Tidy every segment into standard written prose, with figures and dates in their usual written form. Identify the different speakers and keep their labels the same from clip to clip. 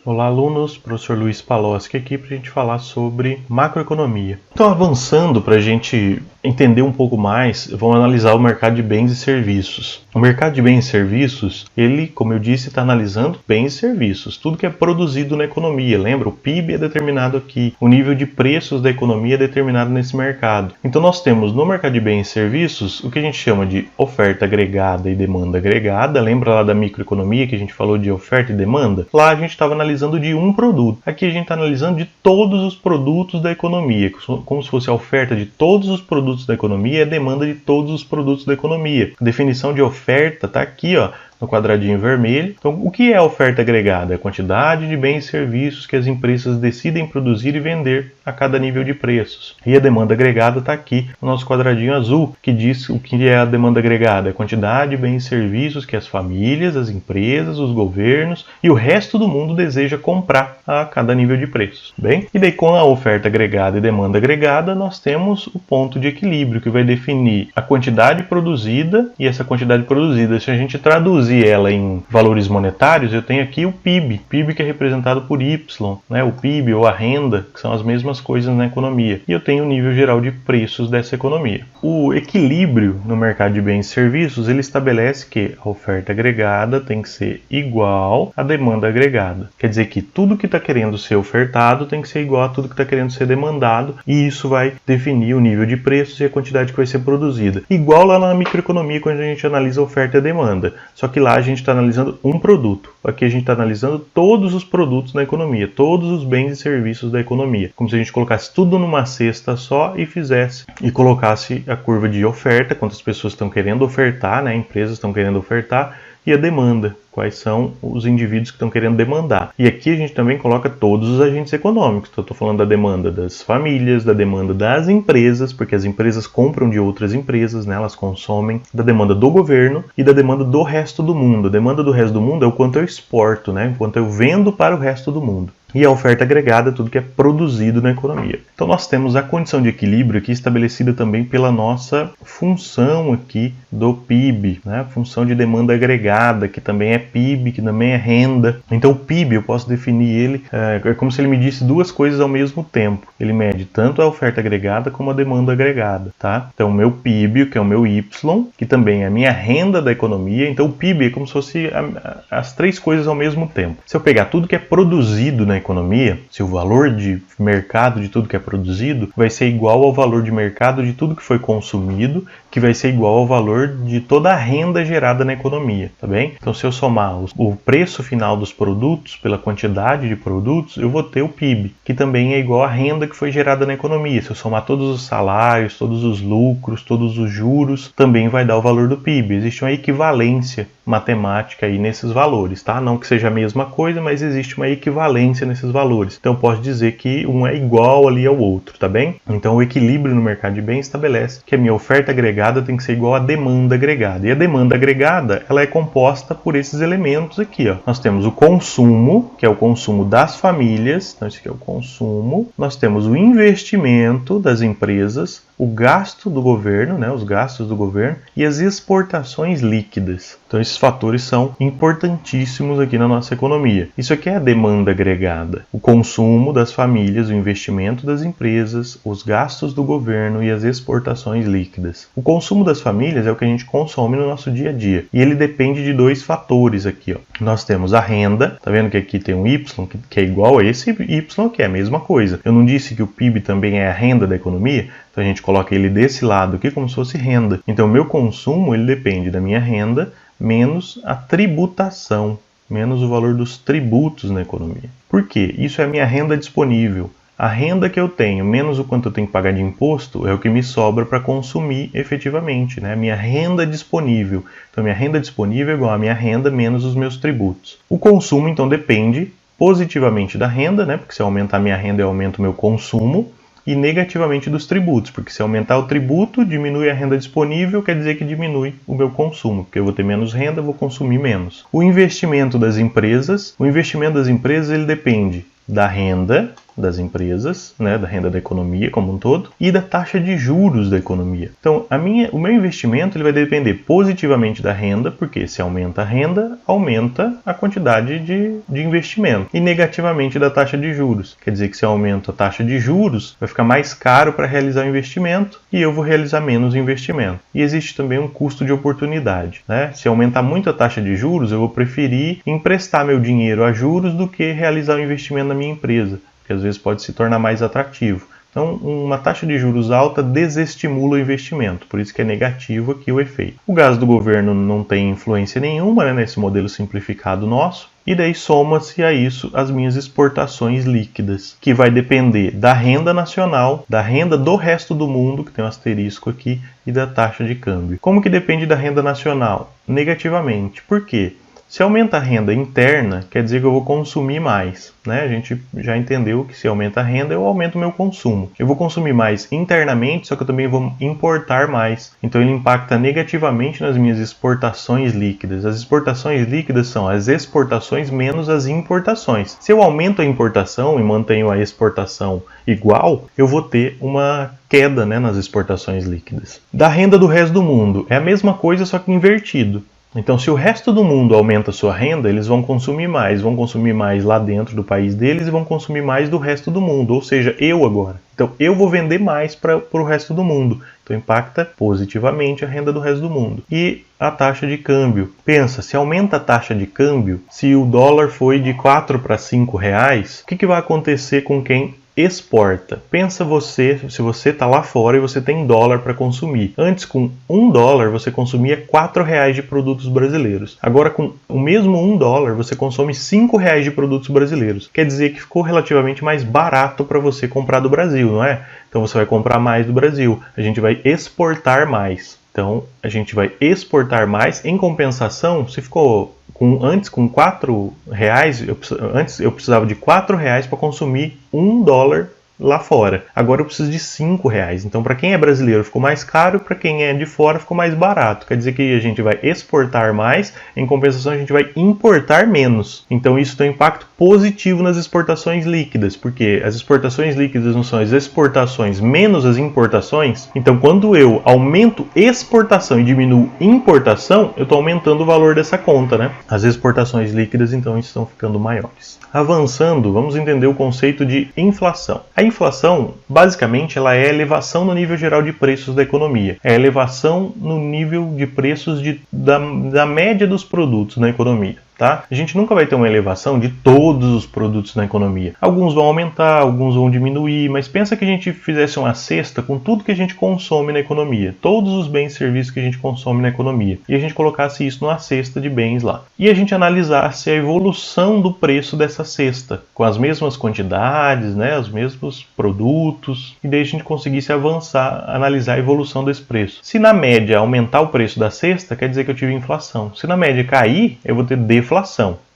Speaker 1: Olá, alunos. Professor Luiz Paloski aqui para a gente falar sobre macroeconomia. Então, avançando para a gente entender um pouco mais, vamos analisar o mercado de bens e serviços. O mercado de bens e serviços, ele, como eu disse, está analisando bens e serviços, tudo que é produzido na economia. Lembra? O PIB é determinado aqui, o nível de preços da economia é determinado nesse mercado. Então, nós temos no mercado de bens e serviços o que a gente chama de oferta agregada e demanda agregada. Lembra lá da microeconomia que a gente falou de oferta e demanda? Lá a gente estava analisando de um produto. Aqui a gente está analisando de todos os produtos da economia, como se fosse a oferta de todos os produtos da economia e a demanda de todos os produtos da economia. A definição de oferta está aqui, ó, no quadradinho vermelho. Então, o que é a oferta agregada? É a quantidade de bens e serviços que as empresas decidem produzir e vender a cada nível de preços. E a demanda agregada está aqui no nosso quadradinho azul, que diz o que é a demanda agregada. É a quantidade de bens e serviços que as famílias, as empresas, os governos e o resto do mundo deseja comprar a cada nível de preços. Bem? E daí, com a oferta agregada e demanda agregada, nós temos o ponto de equilíbrio, que vai definir a quantidade produzida, e essa quantidade produzida, se a gente traduzir ela em valores monetários, eu tenho aqui o PIB que é representado por Y, né? O PIB ou a renda, que são as mesmas coisas na economia. E eu tenho o nível geral de preços dessa economia. O equilíbrio no mercado de bens e serviços, ele estabelece que a oferta agregada tem que ser igual à demanda agregada. Quer dizer que tudo que está querendo ser ofertado tem que ser igual a tudo que está querendo ser demandado, e isso vai definir o nível de preços e a quantidade que vai ser produzida. Igual lá na microeconomia, quando a gente analisa a oferta e a demanda. Só que lá a gente está analisando um produto. Aqui a gente está analisando todos os produtos da economia, todos os bens e serviços da economia. Como se a gente colocasse tudo numa cesta só e colocasse a curva de oferta, quantas pessoas estão querendo ofertar, né? Empresas estão querendo ofertar, e a demanda, quais são os indivíduos que estão querendo demandar. E aqui a gente também coloca todos os agentes econômicos. Então, eu estou falando da demanda das famílias, da demanda das empresas, porque as empresas compram de outras empresas, né? Elas consomem, da demanda do governo e da demanda do resto do mundo. A demanda do resto do mundo é o quanto eu exporto, né? O quanto eu vendo para o resto do mundo. E a oferta agregada é tudo que é produzido na economia. Então nós temos a condição de equilíbrio aqui estabelecida também pela nossa função aqui do PIB, né? Função de demanda agregada, que também é PIB, que também é renda. Então o PIB eu posso definir ele, é como se ele medisse duas coisas ao mesmo tempo. Ele mede tanto a oferta agregada como a demanda agregada, tá? Então o meu PIB, que é o meu Y, que também é a minha renda da economia. Então o PIB é como se fosse as três coisas ao mesmo tempo. Se eu pegar tudo que é produzido na economia, se o valor de mercado de tudo que é produzido vai ser igual ao valor de mercado de tudo que foi consumido, que vai ser igual ao valor de toda a renda gerada na economia, tá bem? Então, se eu somar o preço final dos produtos pela quantidade de produtos, eu vou ter o PIB, que também é igual à renda que foi gerada na economia. Se eu somar todos os salários, todos os lucros, todos os juros, também vai dar o valor do PIB. Existe uma equivalência matemática aí nesses valores, tá? Não que seja a mesma coisa, mas existe uma equivalência nesses valores. Então, eu posso dizer que um é igual ali ao outro, tá bem? Então, o equilíbrio no mercado de bens estabelece que a minha oferta agregada tem que ser igual à demanda agregada. E a demanda agregada, ela é composta por esses elementos aqui, ó. Nós temos o consumo, que é o consumo das famílias. Então, esse aqui é o consumo. Nós temos o investimento das empresas, o gasto do governo, né, os gastos do governo, e as exportações líquidas. Então, esses fatores são importantíssimos aqui na nossa economia. Isso aqui é a demanda agregada. O consumo das famílias, o investimento das empresas, os gastos do governo e as exportações líquidas. O consumo das famílias é o que a gente consome no nosso dia a dia. E ele depende de dois fatores aqui, ó. Nós temos a renda, tá vendo que aqui tem um Y que é igual a esse Y que é a mesma coisa. Eu não disse que o PIB também é a renda da economia? Então a gente coloca ele desse lado aqui como se fosse renda. Então o meu consumo ele depende da minha renda menos a tributação, menos o valor dos tributos na economia. Por quê? Isso é a minha renda disponível. A renda que eu tenho menos o quanto eu tenho que pagar de imposto é o que me sobra para consumir efetivamente, né? Minha renda disponível. Então minha renda disponível é igual a minha renda menos os meus tributos. O consumo então depende positivamente da renda, né? Porque se eu aumentar minha renda eu aumento o meu consumo. E negativamente dos tributos, porque se aumentar o tributo, diminui a renda disponível, quer dizer que diminui o meu consumo, porque eu vou ter menos renda, vou consumir menos. O investimento das empresas ele depende da renda das empresas, né, da renda da economia como um todo, e da taxa de juros da economia. Então, o meu investimento ele vai depender positivamente da renda, porque se aumenta a renda, aumenta a quantidade de investimento, e negativamente da taxa de juros. Quer dizer que se aumenta a taxa de juros, vai ficar mais caro para realizar o investimento e eu vou realizar menos investimento. E existe também um custo de oportunidade, né? Se aumentar muito a taxa de juros, eu vou preferir emprestar meu dinheiro a juros do que realizar o investimento na minha empresa, que às vezes pode se tornar mais atrativo. Então, uma taxa de juros alta desestimula o investimento, por isso que é negativo aqui o efeito. O gasto do governo não tem influência nenhuma, né, nesse modelo simplificado nosso, e daí soma-se a isso as minhas exportações líquidas, que vai depender da renda nacional, da renda do resto do mundo, que tem um asterisco aqui, e da taxa de câmbio. Como que depende da renda nacional? Negativamente. Por quê? Se aumenta a renda interna, quer dizer que eu vou consumir mais, né? A gente já entendeu que se aumenta a renda, eu aumento o meu consumo. Eu vou consumir mais internamente, só que eu também vou importar mais. Então ele impacta negativamente nas minhas exportações líquidas. As exportações líquidas são as exportações menos as importações. Se eu aumento a importação e mantenho a exportação igual, eu vou ter uma queda, né, nas exportações líquidas. Da renda do resto do mundo, é a mesma coisa, só que invertido. Então, se o resto do mundo aumenta a sua renda, eles vão consumir mais lá dentro do país deles e vão consumir mais do resto do mundo, ou seja, eu agora. Então, eu vou vender mais para o resto do mundo. Então, impacta positivamente a renda do resto do mundo. E a taxa de câmbio. Pensa, se aumenta a taxa de câmbio, se o dólar foi de 4 para 5 reais, o que vai acontecer com quem exporta? Pensa se você está lá fora e você tem dólar para consumir. Antes, com $1, você consumia 4 reais de produtos brasileiros. Agora, com o mesmo $1, você consome 5 reais de produtos brasileiros. Quer dizer que ficou relativamente mais barato para você comprar do Brasil, não é? Então você vai comprar mais do Brasil. A gente vai exportar mais. Então, a gente vai exportar mais. Em compensação, se ficou antes com 4 reais, antes eu precisava de 4 reais para consumir $1 lá fora. Agora eu preciso de 5 reais. Então, para quem é brasileiro ficou mais caro, para quem é de fora ficou mais barato. Quer dizer que a gente vai exportar mais, em compensação a gente vai importar menos. Então, isso tem um impacto positivo nas exportações líquidas, porque as exportações líquidas não são as exportações menos as importações. Então, quando eu aumento exportação e diminuo importação, eu estou aumentando o valor dessa conta, né? As exportações líquidas, então, estão ficando maiores. Avançando, vamos entender o conceito de inflação. A inflação, basicamente, ela é a elevação no nível geral de preços da economia. É a elevação no nível de preços da média dos produtos na economia. Tá? A gente nunca vai ter uma elevação de todos os produtos na economia. Alguns vão aumentar, alguns vão diminuir, mas pensa que a gente fizesse uma cesta com tudo que a gente consome na economia, todos os bens e serviços que a gente consome na economia, e a gente colocasse isso numa cesta de bens lá. E a gente analisasse a evolução do preço dessa cesta, com as mesmas quantidades, né, os mesmos produtos, e daí a gente conseguisse avançar, analisar a evolução desse preço. Se na média aumentar o preço da cesta, quer dizer que eu tive inflação. Se na média cair, eu vou ter deflação.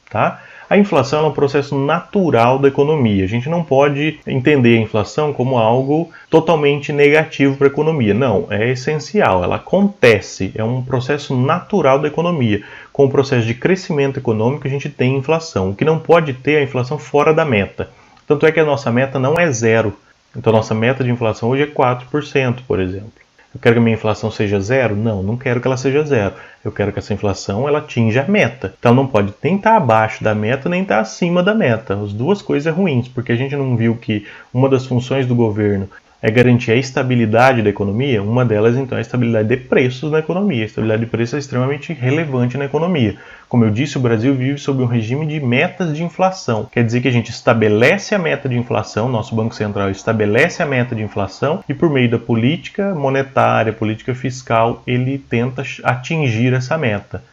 Speaker 1: Tá? A inflação é um processo natural da economia. A gente não pode entender a inflação como algo totalmente negativo para a economia. Não, é essencial, ela acontece, é um processo natural da economia. Com o processo de crescimento econômico, a gente tem inflação. O que não pode ter é a inflação fora da meta. Tanto é que a nossa meta não é 0. Então, a nossa meta de inflação hoje é 4%, por exemplo. Eu quero que a minha inflação seja 0? Não, não quero que ela seja 0. Eu quero que essa inflação ela atinja a meta. Então não pode nem estar abaixo da meta, nem estar acima da meta. As duas coisas é ruins, porque a gente não viu que uma das funções do governo é garantir a estabilidade da economia. Uma delas, então, é a estabilidade de preços na economia. A estabilidade de preços é extremamente relevante na economia. Como eu disse, o Brasil vive sob um regime de metas de inflação. Quer dizer que a gente estabelece a meta de inflação, nosso Banco Central estabelece a meta de inflação e por meio da política monetária, política fiscal, ele tenta atingir essa meta.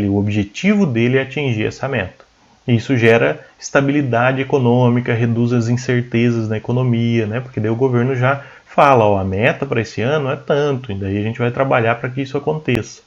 Speaker 1: O objetivo dele é atingir essa meta. Isso gera estabilidade econômica, reduz as incertezas na economia, porque daí o governo já fala, a meta para esse ano é tanto, e daí a gente vai trabalhar para que isso aconteça.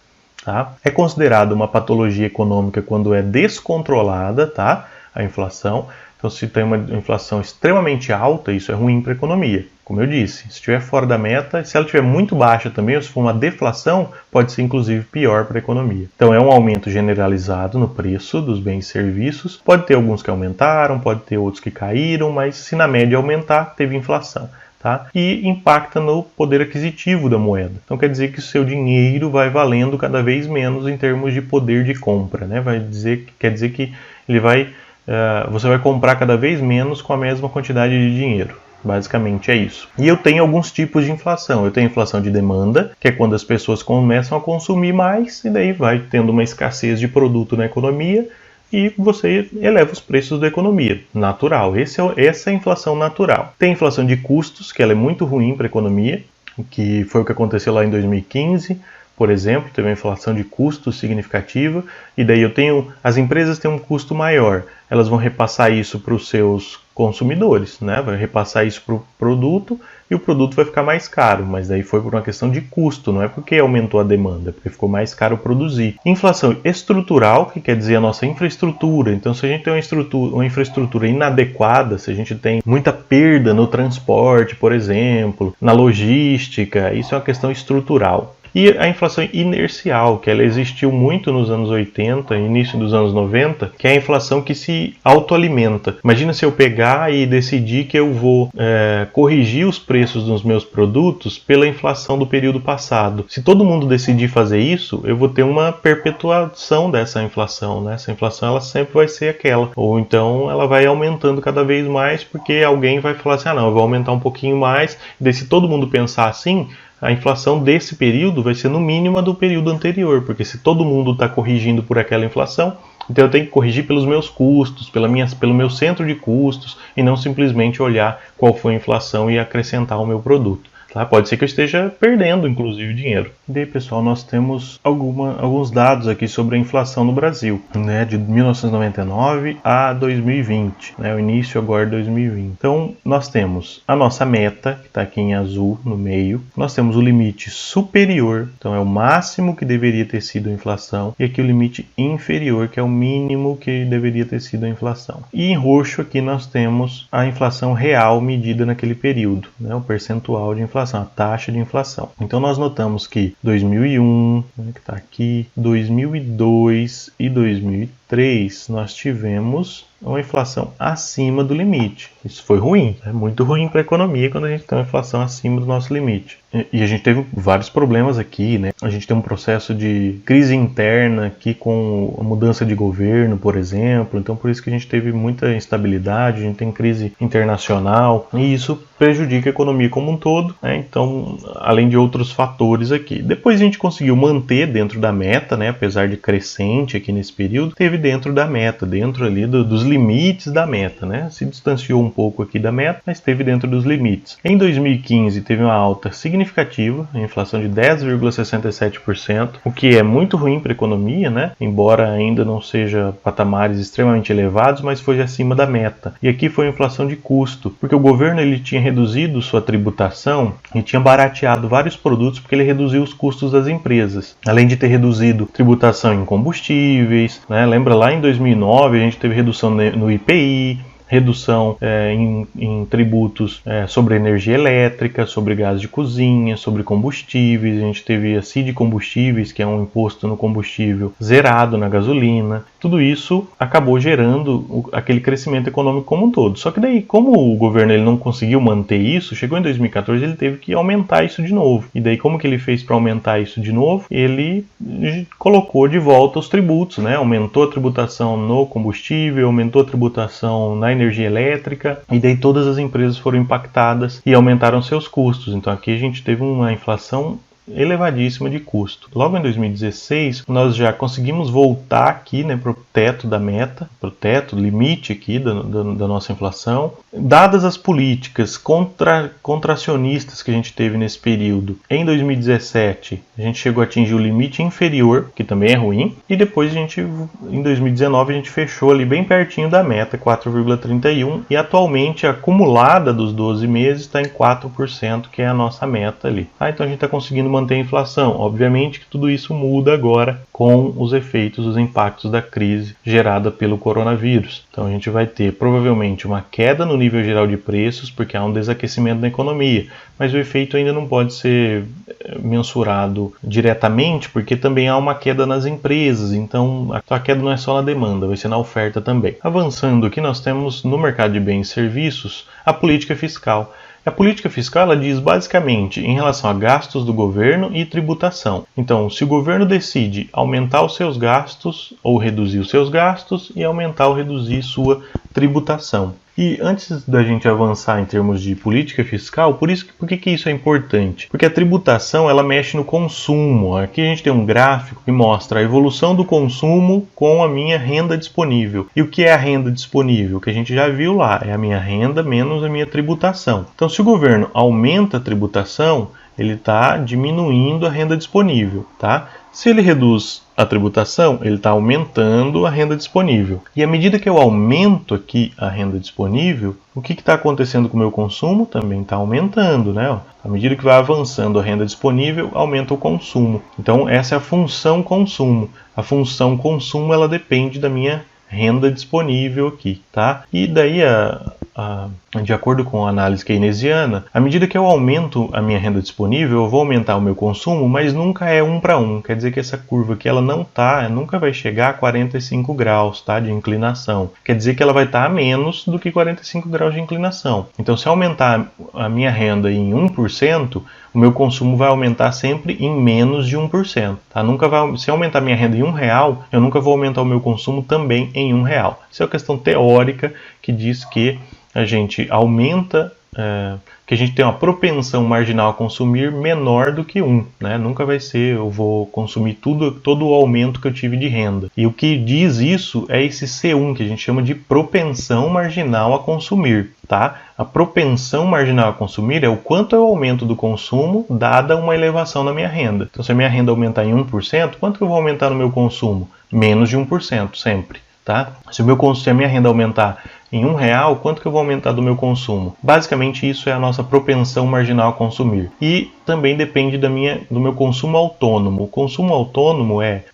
Speaker 1: Tá? É considerado uma patologia econômica quando é descontrolada, tá? a inflação. Então, se tem uma inflação extremamente alta, isso é ruim para a economia. Como eu disse, se estiver fora da meta, se ela estiver muito baixa também, ou se for uma deflação, pode ser inclusive pior para a economia. Então, é um aumento generalizado no preço dos bens e serviços. Pode ter alguns que aumentaram, pode ter outros que caíram, mas se na média aumentar, teve inflação. Tá? E impacta no poder aquisitivo da moeda. Então quer dizer que o seu dinheiro vai valendo cada vez menos em termos de poder de compra, né? Quer dizer que você vai comprar cada vez menos com a mesma quantidade de dinheiro. Basicamente é isso. E eu tenho alguns tipos de inflação. Eu tenho inflação de demanda, que é quando as pessoas começam a consumir mais e daí vai tendo uma escassez de produto na economia e você eleva os preços da economia. Natural. Essa é a inflação natural. Tem a inflação de custos, que ela é muito ruim para a economia, que foi o que aconteceu lá em 2015, por exemplo, teve uma inflação de custos significativa, e daí as empresas têm um custo maior, elas vão repassar isso para os seus consumidores, né? Vai repassar isso para o produto e o produto vai ficar mais caro, mas daí foi por uma questão de custo, não é porque aumentou a demanda, é porque ficou mais caro produzir. Inflação estrutural, que quer dizer a nossa infraestrutura. Então, se a gente tem uma infraestrutura inadequada, se a gente tem muita perda no transporte, por exemplo, na logística, isso é uma questão estrutural. E a inflação inercial, que ela existiu muito nos anos 80, início dos anos 90, que é a inflação que se autoalimenta. Imagina se eu pegar e decidir que eu vou corrigir os preços dos meus produtos pela inflação do período passado. Se todo mundo decidir fazer isso, eu vou ter uma perpetuação dessa inflação, né? Essa inflação ela sempre vai ser aquela. Ou então ela vai aumentando cada vez mais, porque alguém vai falar assim, não, eu vou aumentar um pouquinho mais. E daí, se todo mundo pensar assim, a inflação desse período vai ser no mínimo a do período anterior, porque se todo mundo está corrigindo por aquela inflação, então eu tenho que corrigir pelos meus custos, pelo meu centro de custos, e não simplesmente olhar qual foi a inflação e acrescentar o meu produto. Tá? Pode ser que eu esteja perdendo, inclusive, dinheiro. E daí, pessoal, nós temos alguns dados aqui sobre a inflação no Brasil, né, de 1999 a 2020, né, o início agora de 2020. Então, nós temos a nossa meta, que está aqui em azul no meio. Nós temos o limite superior, então é o máximo que deveria ter sido a inflação, e aqui o limite inferior, que é o mínimo que deveria ter sido a inflação. E em roxo aqui nós temos a inflação real medida naquele período, né, o percentual de inflação, a taxa de inflação. Então nós notamos que 2001, né, que está aqui, 2002 e 2003 nós tivemos uma inflação acima do limite. Isso foi ruim, é muito ruim para a economia quando a gente tem uma inflação acima do nosso limite. E a gente teve vários problemas aqui, né? A gente tem um processo de crise interna aqui com a mudança de governo, por exemplo. Então por isso que a gente teve muita instabilidade, a gente tem crise internacional e isso prejudica a economia como um todo, né? Então, além de outros fatores aqui. Depois a gente conseguiu manter dentro da meta, né? Apesar de crescente aqui nesse período, teve dentro da meta, dentro ali dos limites da meta, né? Se distanciou um pouco aqui da meta, mas esteve dentro dos limites. Em 2015 teve uma alta significativa, a inflação de 10,67%, o que é muito ruim para a economia, né? Embora ainda não seja patamares extremamente elevados, mas foi acima da meta. E aqui foi a inflação de custo, porque o governo ele tinha reduzido sua tributação e tinha barateado vários produtos porque ele reduziu os custos das empresas. Além de ter reduzido tributação em combustíveis, né? Lembra lá em 2009 a gente teve redução no IPI, redução em tributos sobre energia elétrica, sobre gás de cozinha, sobre combustíveis. A gente teve a CID combustíveis, que é um imposto no combustível zerado na gasolina. Tudo isso acabou gerando aquele crescimento econômico como um todo. Só que daí, como o governo ele não conseguiu manter isso, chegou em 2014 ele teve que aumentar isso de novo. E daí como que ele fez para aumentar isso de novo? Ele colocou de volta os tributos, né? Aumentou a tributação no combustível, aumentou a tributação na energia elétrica, e daí todas as empresas foram impactadas e aumentaram seus custos. Então aqui a gente teve uma inflação elevadíssima de custo. Logo em 2016, nós já conseguimos voltar aqui, né, para o teto da meta, para o teto, limite aqui da nossa inflação. Dadas as políticas contracionistas que a gente teve nesse período, em 2017, a gente chegou a atingir o limite inferior, que também é ruim, e depois em 2019, a gente fechou ali bem pertinho da meta, 4,31%, e atualmente a acumulada dos 12 meses está em 4%, que é a nossa meta ali. Então a gente está conseguindo manter a inflação. Obviamente que tudo isso muda agora com os efeitos, os impactos da crise gerada pelo coronavírus. Então a gente vai ter provavelmente uma queda no nível geral de preços, porque há um desaquecimento na economia, mas o efeito ainda não pode ser mensurado diretamente, porque também há uma queda nas empresas, então a queda não é só na demanda, vai ser na oferta também. Avançando aqui, nós temos no mercado de bens e serviços a política fiscal. A política fiscal ela diz basicamente em relação a gastos do governo e tributação. Então, se o governo decide aumentar os seus gastos ou reduzir os seus gastos e aumentar ou reduzir sua tributação. E antes da gente avançar em termos de política fiscal, por que isso é importante? Porque a tributação ela mexe no consumo. Aqui a gente tem um gráfico que mostra a evolução do consumo com a minha renda disponível. E o que é a renda disponível? Que a gente já viu lá, é a minha renda menos a minha tributação. Então, se o governo aumenta a tributação, ele está diminuindo a renda disponível, tá? Se ele reduz a tributação, ele está aumentando a renda disponível. E à medida que eu aumento aqui a renda disponível, o que está acontecendo com o meu consumo? Também está aumentando, né? À medida que vai avançando a renda disponível, aumenta o consumo. Então essa é a função consumo. A função consumo ela depende da minha renda disponível aqui, tá? E daí de acordo com a análise keynesiana, à medida que eu aumento a minha renda disponível, eu vou aumentar o meu consumo, mas nunca é 1 para 1. Quer dizer que essa curva aqui ela nunca vai chegar a 45 graus, tá, de inclinação. Quer dizer que ela vai estar a menos do que 45 graus de inclinação. Então, se eu aumentar a minha renda em 1%, o meu consumo vai aumentar sempre em menos de 1%. Tá? Se eu aumentar minha renda em R$1, eu nunca vou aumentar o meu consumo também em R$1. Isso é uma questão teórica que diz que a gente aumenta, que a gente tem uma propensão marginal a consumir menor do que 1. Né? Nunca vai ser, eu vou consumir todo o aumento que eu tive de renda. E o que diz isso é esse C1, que a gente chama de propensão marginal a consumir. Tá? A propensão marginal a consumir é o quanto eu aumento do consumo dada uma elevação na minha renda. Então, se a minha renda aumentar em 1%, quanto que eu vou aumentar no meu consumo? Menos de 1% sempre. Tá? Se a minha renda aumentar em R$1, quanto que eu vou aumentar do meu consumo? Basicamente isso é a nossa propensão marginal a consumir. E também depende do meu consumo autônomo. O consumo autônomo é,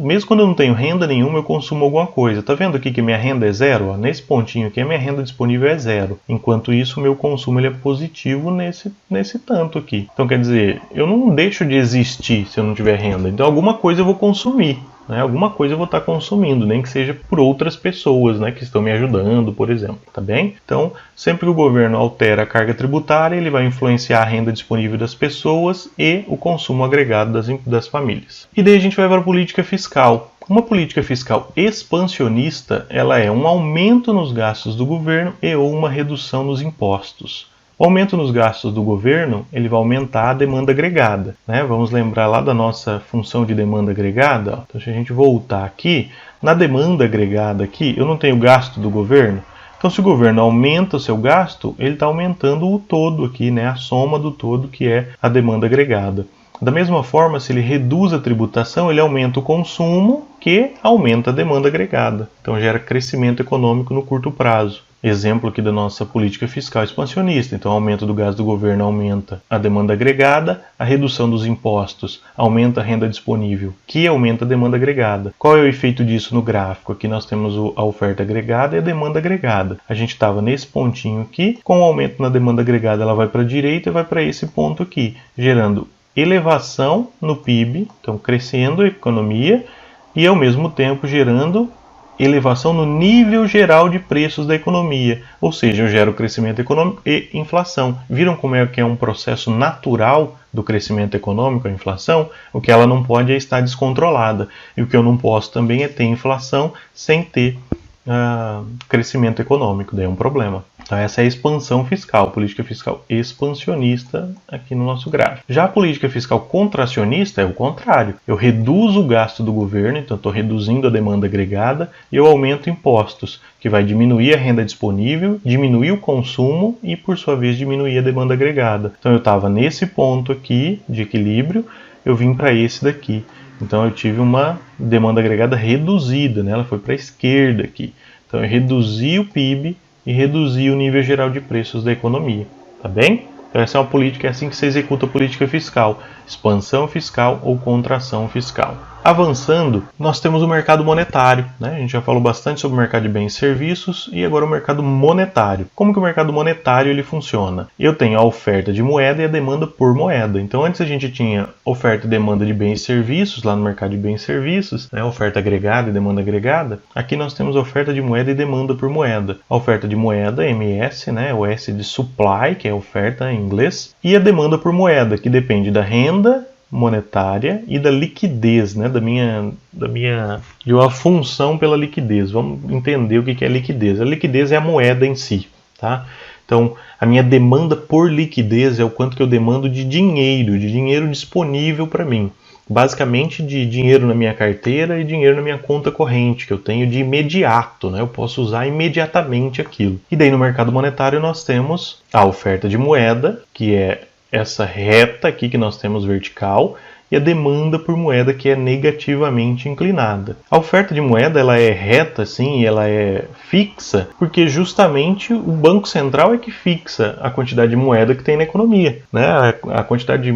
Speaker 1: mesmo quando eu não tenho renda nenhuma, eu consumo alguma coisa. Tá vendo aqui que minha renda é zero? Ó, nesse pontinho aqui a minha renda disponível é zero. Enquanto isso, o meu consumo ele é positivo nesse tanto aqui. Então quer dizer, eu não deixo de existir se eu não tiver renda. Então alguma coisa eu vou consumir. Né? Alguma coisa eu vou estar consumindo, nem que seja por outras pessoas, né, que estão me ajudando, por exemplo, tá bem? Então, sempre que o governo altera a carga tributária, ele vai influenciar a renda disponível das pessoas e o consumo agregado das famílias. E daí a gente vai para a política fiscal. Uma política fiscal expansionista, ela é um aumento nos gastos do governo e ou uma redução nos impostos. O aumento nos gastos do governo, ele vai aumentar a demanda agregada. Né? Vamos lembrar lá da nossa função de demanda agregada. Ó. Então, se a gente voltar aqui, na demanda agregada aqui, eu não tenho gasto do governo. Então, se o governo aumenta o seu gasto, ele está aumentando o todo aqui, né? A soma do todo, que é a demanda agregada. Da mesma forma, se ele reduz a tributação, ele aumenta o consumo, que aumenta a demanda agregada. Então, gera crescimento econômico no curto prazo. Exemplo aqui da nossa política fiscal expansionista. Então, o aumento do gasto do governo aumenta a demanda agregada, a redução dos impostos aumenta a renda disponível, que aumenta a demanda agregada. Qual é o efeito disso no gráfico? Aqui nós temos a oferta agregada e a demanda agregada. A gente estava nesse pontinho aqui, com o aumento na demanda agregada ela vai para a direita e vai para esse ponto aqui, gerando elevação no PIB, então crescendo a economia, e ao mesmo tempo gerando elevação no nível geral de preços da economia, ou seja, eu gero crescimento econômico e inflação. Viram como é que é um processo natural do crescimento econômico, a inflação? O que ela não pode é estar descontrolada, e o que eu não posso também é ter inflação sem ter crescimento econômico, daí é um problema. Então essa é a expansão fiscal, política fiscal expansionista aqui no nosso gráfico. Já a política fiscal contracionista é o contrário. Eu reduzo o gasto do governo, então estou reduzindo a demanda agregada, e eu aumento impostos, que vai diminuir a renda disponível, diminuir o consumo e, por sua vez, diminuir a demanda agregada. Então eu estava nesse ponto aqui de equilíbrio, eu vim para esse daqui. Então eu tive uma demanda agregada reduzida, né? Ela foi para a esquerda aqui. Então eu reduzi o PIB e reduzi o nível geral de preços da economia, tá bem? Então essa é uma política, é assim que se executa a política fiscal: expansão fiscal ou contração fiscal. Avançando, nós temos o mercado monetário, né? A gente já falou bastante sobre o mercado de bens e serviços e agora o mercado monetário. Como que o mercado monetário ele funciona? Eu tenho a oferta de moeda e a demanda por moeda. Então antes a gente tinha oferta e demanda de bens e serviços lá no mercado de bens e serviços, né? Oferta agregada e demanda agregada. Aqui nós temos oferta de moeda e demanda por moeda. A oferta de moeda, MS, né? O S de supply, que é oferta em inglês, e a demanda por moeda, que depende da renda monetária e da liquidez, né, de uma função pela liquidez. Vamos entender o que é liquidez. A liquidez é a moeda em si, tá? Então, a minha demanda por liquidez é o quanto que eu demando de dinheiro disponível para mim. Basicamente de dinheiro na minha carteira e dinheiro na minha conta corrente, que eu tenho de imediato, né? Eu posso usar imediatamente aquilo. E daí no mercado monetário nós temos a oferta de moeda, que é essa reta aqui que nós temos vertical, e a demanda por moeda, que é negativamente inclinada. A oferta de moeda ela é reta, sim, ela é fixa, porque justamente o Banco Central é que fixa a quantidade de moeda que tem na economia, né? A quantidade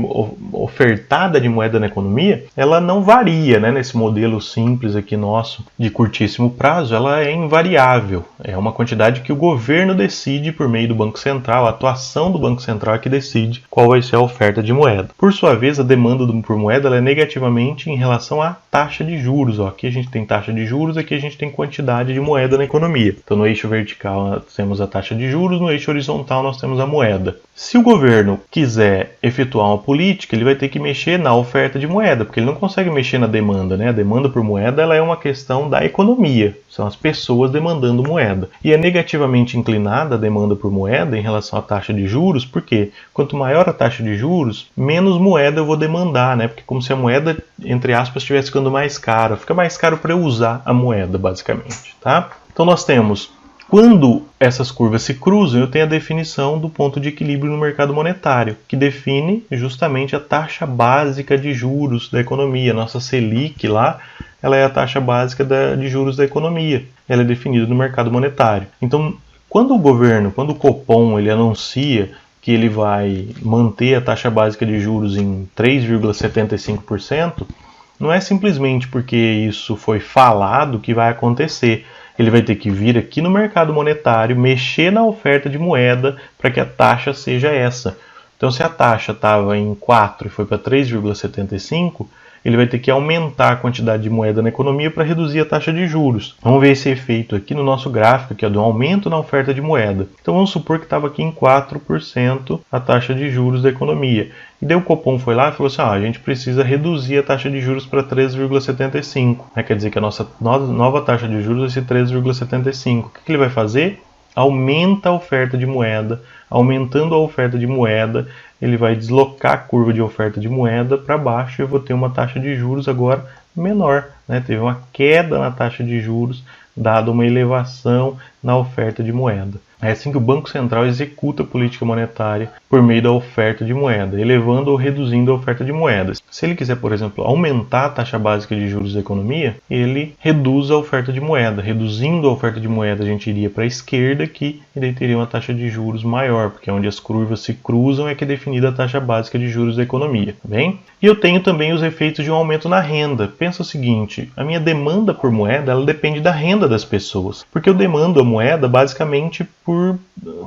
Speaker 1: ofertada de moeda na economia, ela não varia, né? Nesse modelo simples aqui nosso de curtíssimo prazo, ela é invariável. É uma quantidade que o governo decide por meio do Banco Central, a atuação do Banco Central é que decide qual vai ser a oferta de moeda. Por sua vez, a demanda por moeda ela é negativamente em relação à taxa de juros. Aqui a gente tem taxa de juros, aqui a gente tem quantidade de moeda na economia. Então no eixo vertical nós temos a taxa de juros, no eixo horizontal nós temos a moeda. Se o governo quiser efetuar uma política, ele vai ter que mexer na oferta de moeda, porque ele não consegue mexer na demanda, né? A demanda por moeda ela é uma questão da economia, são as pessoas demandando moeda. E é negativamente inclinada a demanda por moeda em relação à taxa de juros, porque quanto maior a taxa de juros, menos moeda eu vou demandar, né? Porque como se a moeda, entre aspas, estivesse ficando mais cara. Fica mais caro para eu usar a moeda, basicamente, tá? Então nós temos, quando essas curvas se cruzam, eu tenho a definição do ponto de equilíbrio no mercado monetário, que define justamente a taxa básica de juros da economia. Nossa Selic lá, ela é a taxa básica de juros da economia. Ela é definida no mercado monetário. Então, quando o Copom ele anuncia que ele vai manter a taxa básica de juros em 3,75%, não é simplesmente porque isso foi falado que vai acontecer. Ele vai ter que vir aqui no mercado monetário, mexer na oferta de moeda para que a taxa seja essa. Então, se a taxa estava em 4 e foi para 3,75, ele vai ter que aumentar a quantidade de moeda na economia para reduzir a taxa de juros. Vamos ver esse efeito aqui no nosso gráfico, que é do aumento na oferta de moeda. Então vamos supor que estava aqui em 4% a taxa de juros da economia. E daí o Copom foi lá e falou assim, a gente precisa reduzir a taxa de juros para 3,75. Quer dizer que a nossa nova taxa de juros vai ser 3,75. O que ele vai fazer? Aumenta a oferta de moeda. Aumentando a oferta de moeda, ele vai deslocar a curva de oferta de moeda para baixo e eu vou ter uma taxa de juros agora menor, né? Teve uma queda na taxa de juros, dada uma elevação na oferta de moeda. É assim que o Banco Central executa a política monetária por meio da oferta de moeda, elevando ou reduzindo a oferta de moedas. Se ele quiser, por exemplo, aumentar a taxa básica de juros da economia, ele reduz a oferta de moeda. Reduzindo a oferta de moeda, a gente iria para a esquerda aqui e daí teria uma taxa de juros maior, porque onde as curvas se cruzam é que é definida a taxa básica de juros da economia, tá bem? E eu tenho também os efeitos de um aumento na renda. Pensa o seguinte, a minha demanda por moeda, ela depende da renda das pessoas, porque eu demando a moeda basicamente por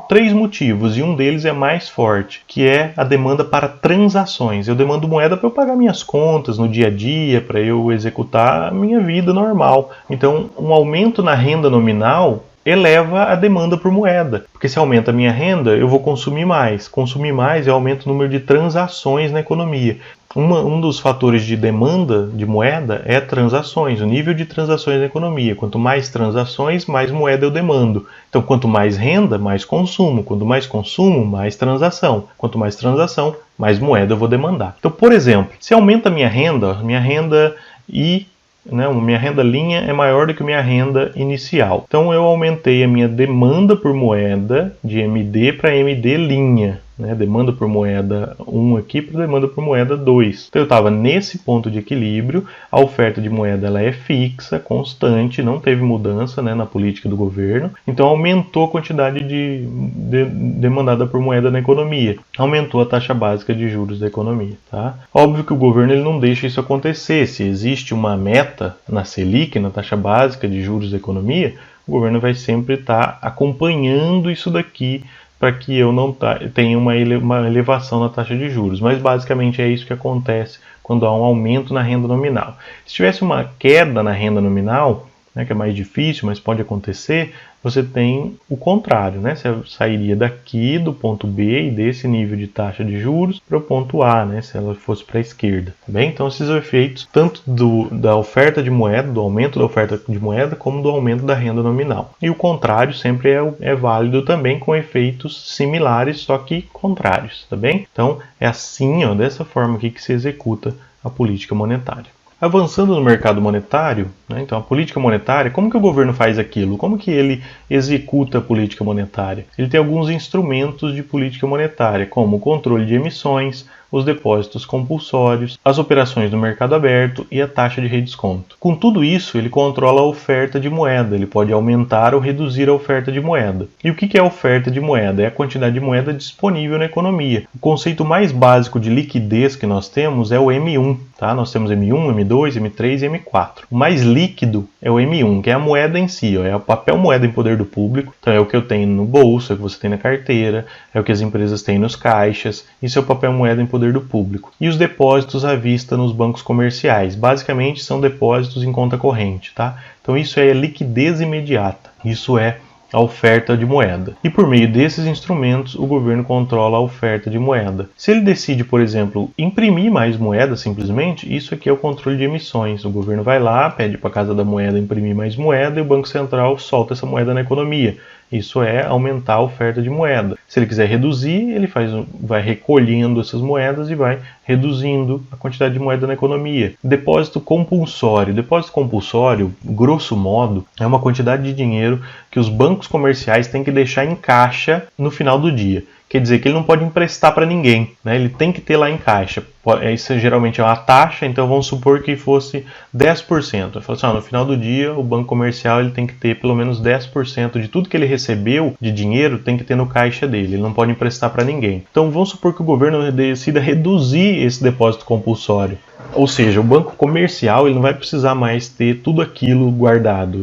Speaker 1: 3 motivos, e um deles é mais forte, que é a demanda para transações. Eu demando moeda para eu pagar minhas contas no dia a dia, para eu executar a minha vida normal. Então, um aumento na renda nominal eleva a demanda por moeda, porque se aumenta a minha renda, eu vou consumir mais. Consumir mais aumenta o número de transações na economia. Um dos fatores de demanda de moeda é transações, o nível de transações na economia. Quanto mais transações, mais moeda eu demando. Então, quanto mais renda, mais consumo. Quanto mais consumo, mais transação. Quanto mais transação, mais moeda eu vou demandar. Então, por exemplo, se aumenta a minha renda minha renda linha é maior do que a minha renda inicial. Então eu aumentei a minha demanda por moeda de MD para MD linha. né, demanda por moeda 1 aqui para demanda por moeda 2. Então eu estava nesse ponto de equilíbrio, a oferta de moeda ela é fixa, constante, não teve mudança, né, na política do governo, então aumentou a quantidade demandada por moeda na economia, aumentou a taxa básica de juros da economia. Tá? Óbvio que o governo ele não deixa isso acontecer, se existe uma meta na Selic, na taxa básica de juros da economia, o governo vai sempre estar acompanhando isso daqui para que eu não tenha uma elevação na taxa de juros. Mas basicamente é isso que acontece quando há um aumento na renda nominal. Se tivesse uma queda na renda nominal, né, que é mais difícil, mas pode acontecer, você tem o contrário, né? Você sairia daqui do ponto B e desse nível de taxa de juros para o ponto A, né? Se ela fosse para a esquerda. Tá bem? Então esses efeitos tanto da oferta de moeda, do aumento da oferta de moeda, como do aumento da renda nominal. E o contrário sempre é válido também, com efeitos similares, só que contrários. Tá bem? Então é assim, ó, dessa forma aqui que se executa a política monetária. Avançando no mercado monetário, né, então a política monetária, como que o governo faz aquilo? Como que ele executa a política monetária? Ele tem alguns instrumentos de política monetária, como o controle de emissões, os depósitos compulsórios, as operações no mercado aberto e a taxa de redesconto. Com tudo isso, ele controla a oferta de moeda, ele pode aumentar ou reduzir a oferta de moeda. E o que é a oferta de moeda? É a quantidade de moeda disponível na economia. O conceito mais básico de liquidez que nós temos é o M1. Tá? Nós temos M1, M2, M3 e M4. O mais líquido é o M1, que é a moeda em si, ó, é o papel moeda em poder do público. Então é o que eu tenho no bolso, é o que você tem na carteira, é o que as empresas têm nos caixas. Isso é o papel moeda em poder do público. E os depósitos à vista nos bancos comerciais. Basicamente são depósitos em conta corrente. Tá? Então isso é liquidez imediata. Isso é a oferta de moeda. E por meio desses instrumentos, o governo controla a oferta de moeda. Se ele decide, por exemplo, imprimir mais moeda simplesmente, isso aqui é o controle de emissões. O governo vai lá, pede para a Casa da Moeda imprimir mais moeda e o Banco Central solta essa moeda na economia. Isso é aumentar a oferta de moeda. Se ele quiser reduzir, ele vai recolhendo essas moedas e vai reduzindo a quantidade de moeda na economia. Depósito compulsório. Depósito compulsório, grosso modo, é uma quantidade de dinheiro que os bancos comerciais têm que deixar em caixa no final do dia. Quer dizer que ele não pode emprestar para ninguém, né? Ele tem que ter lá em caixa. Isso geralmente é uma taxa, então vamos supor que fosse 10%. Eu falo assim, no final do dia, o banco comercial ele tem que ter pelo menos 10% de tudo que ele recebeu de dinheiro, tem que ter no caixa dele. Ele não pode emprestar para ninguém. Então vamos supor que o governo decida reduzir esse depósito compulsório. Ou seja, o banco comercial ele não vai precisar mais ter tudo aquilo guardado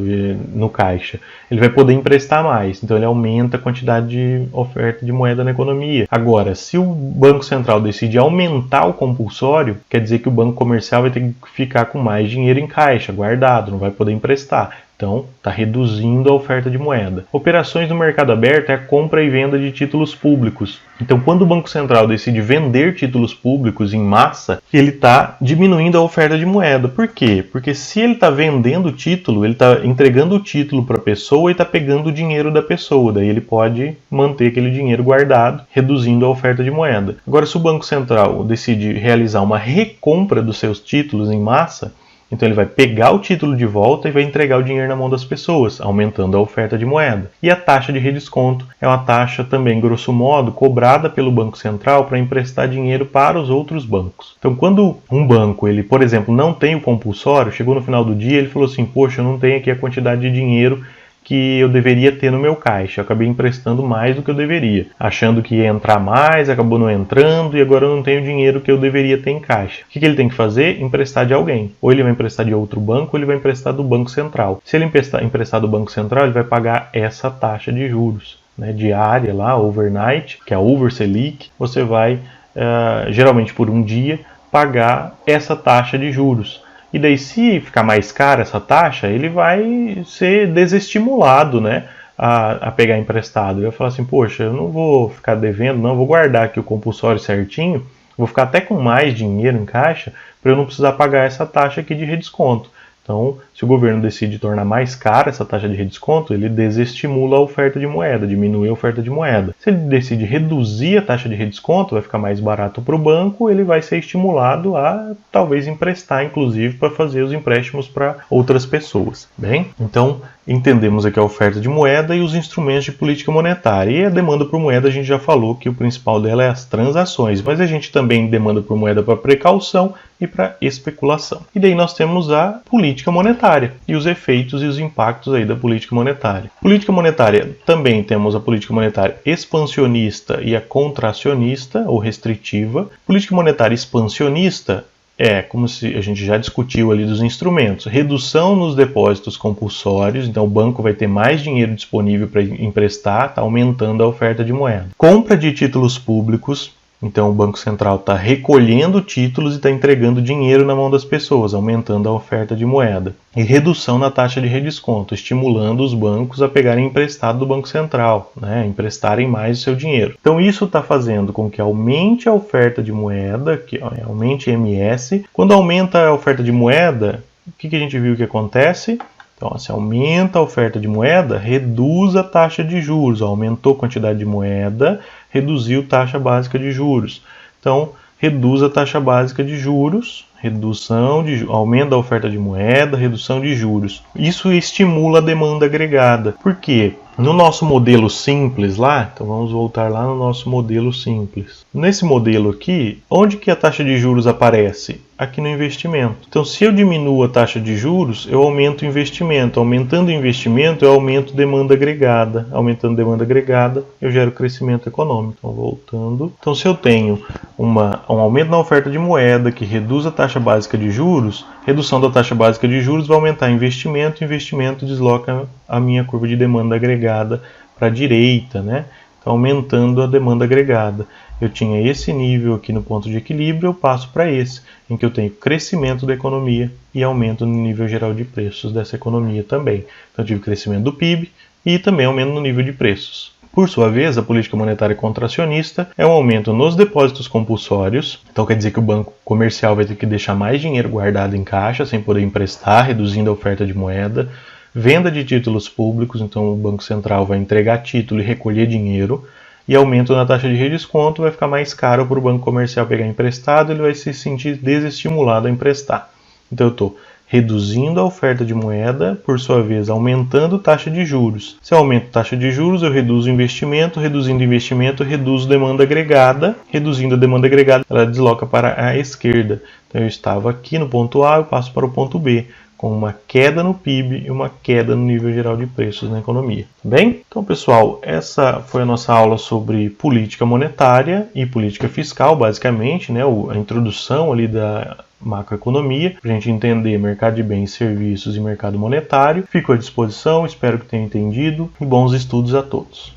Speaker 1: no caixa. Ele vai poder emprestar mais, então ele aumenta a quantidade de oferta de moeda na economia. Agora, se o Banco Central decide aumentar o compulsório, quer dizer que o banco comercial vai ter que ficar com mais dinheiro em caixa, guardado, não vai poder emprestar. Então, está reduzindo a oferta de moeda. Operações no mercado aberto é a compra e venda de títulos públicos. Então, quando o Banco Central decide vender títulos públicos em massa, ele está diminuindo a oferta de moeda. Por quê? Porque se ele está vendendo o título, ele está entregando o título para a pessoa e está pegando o dinheiro da pessoa. Daí ele pode manter aquele dinheiro guardado, reduzindo a oferta de moeda. Agora, se o Banco Central decide realizar uma recompra dos seus títulos em massa, então ele vai pegar o título de volta e vai entregar o dinheiro na mão das pessoas, aumentando a oferta de moeda. E a taxa de redesconto é uma taxa também, grosso modo, cobrada pelo Banco Central para emprestar dinheiro para os outros bancos. Então quando um banco, ele, por exemplo, não tem o compulsório, chegou no final do dia, ele falou assim, poxa, eu não tenho aqui a quantidade de dinheiro que eu deveria ter no meu caixa. Eu acabei emprestando mais do que eu deveria, achando que ia entrar mais, acabou não entrando e agora eu não tenho o dinheiro que eu deveria ter em caixa. O que ele tem que fazer? Emprestar de alguém. Ou ele vai emprestar de outro banco, ou ele vai emprestar do Banco Central. Se ele emprestar do Banco Central, ele vai pagar essa taxa de juros, né, diária lá, overnight, que é a over Selic. Você vai, geralmente por um dia, pagar essa taxa de juros. E daí, se ficar mais cara essa taxa, ele vai ser desestimulado, né, a pegar emprestado. Ele vai falar assim, poxa, eu não vou ficar devendo, não, vou guardar aqui o compulsório certinho, vou ficar até com mais dinheiro em caixa para eu não precisar pagar essa taxa aqui de redesconto. Então, se o governo decide tornar mais cara essa taxa de redesconto, ele desestimula a oferta de moeda, diminui a oferta de moeda. Se ele decide reduzir a taxa de redesconto, vai ficar mais barato para o banco, ele vai ser estimulado a talvez emprestar, inclusive, para fazer os empréstimos para outras pessoas. Bem, então Entendemos aqui a oferta de moeda e os instrumentos de política monetária. E a demanda por moeda a gente já falou que o principal dela é as transações, mas a gente também demanda por moeda para precaução e para especulação. E daí nós temos a política monetária e os efeitos e os impactos aí da política monetária. Política monetária, também temos a política monetária expansionista e a contracionista ou restritiva. Política monetária expansionista é, como se a gente já discutiu ali dos instrumentos, redução nos depósitos compulsórios, então o banco vai ter mais dinheiro disponível para emprestar, está aumentando a oferta de moeda. Compra de títulos públicos, então o Banco Central está recolhendo títulos e está entregando dinheiro na mão das pessoas, aumentando a oferta de moeda. E redução na taxa de redesconto, estimulando os bancos a pegarem emprestado do Banco Central, né, emprestarem mais o seu dinheiro. Então isso está fazendo com que aumente a oferta de moeda, que aumente MS. Quando aumenta a oferta de moeda, o que a gente viu que acontece? Então, se aumenta a oferta de moeda, reduz a taxa de juros. Aumentou a quantidade de moeda, reduziu a taxa básica de juros. Então, reduz a taxa básica de juros, aumento da oferta de moeda, redução de juros. Isso estimula a demanda agregada. Por quê? No nosso modelo simples lá, então vamos voltar lá no nosso modelo simples. Nesse modelo aqui, onde que a taxa de juros aparece? Aqui no investimento. Então, se eu diminuo a taxa de juros, eu aumento o investimento. Aumentando o investimento, eu aumento demanda agregada. Aumentando demanda agregada, eu gero crescimento econômico. Então, voltando. Então, se eu tenho um aumento na oferta de moeda que reduz a taxa básica de juros, redução da taxa básica de juros vai aumentar investimento, investimento desloca a minha curva de demanda agregada para a direita, né? Então, aumentando a demanda agregada. Eu tinha esse nível aqui no ponto de equilíbrio, eu passo para esse, em que eu tenho crescimento da economia e aumento no nível geral de preços dessa economia também. Então, eu tive crescimento do PIB e também aumento no nível de preços. Por sua vez, a política monetária contracionista é um aumento nos depósitos compulsórios. Então, quer dizer que o banco comercial vai ter que deixar mais dinheiro guardado em caixa, sem poder emprestar, reduzindo a oferta de moeda. Venda de títulos públicos, então o Banco Central vai entregar título e recolher dinheiro. E aumento na taxa de redesconto, vai ficar mais caro para o banco comercial pegar emprestado, ele vai se sentir desestimulado a emprestar. Então eu estou reduzindo a oferta de moeda, por sua vez aumentando a taxa de juros. Se eu aumento a taxa de juros, eu reduzo o investimento, reduzindo o investimento, eu reduzo a demanda agregada, reduzindo a demanda agregada, ela desloca para a esquerda. Então eu estava aqui no ponto A, eu passo para o ponto B, com uma queda no PIB e uma queda no nível geral de preços na economia. Tá bem? Então, pessoal, essa foi a nossa aula sobre política monetária e política fiscal, basicamente, né? A introdução ali da macroeconomia, para a gente entender mercado de bens e serviços e mercado monetário. Fico à disposição, espero que tenham entendido e bons estudos a todos.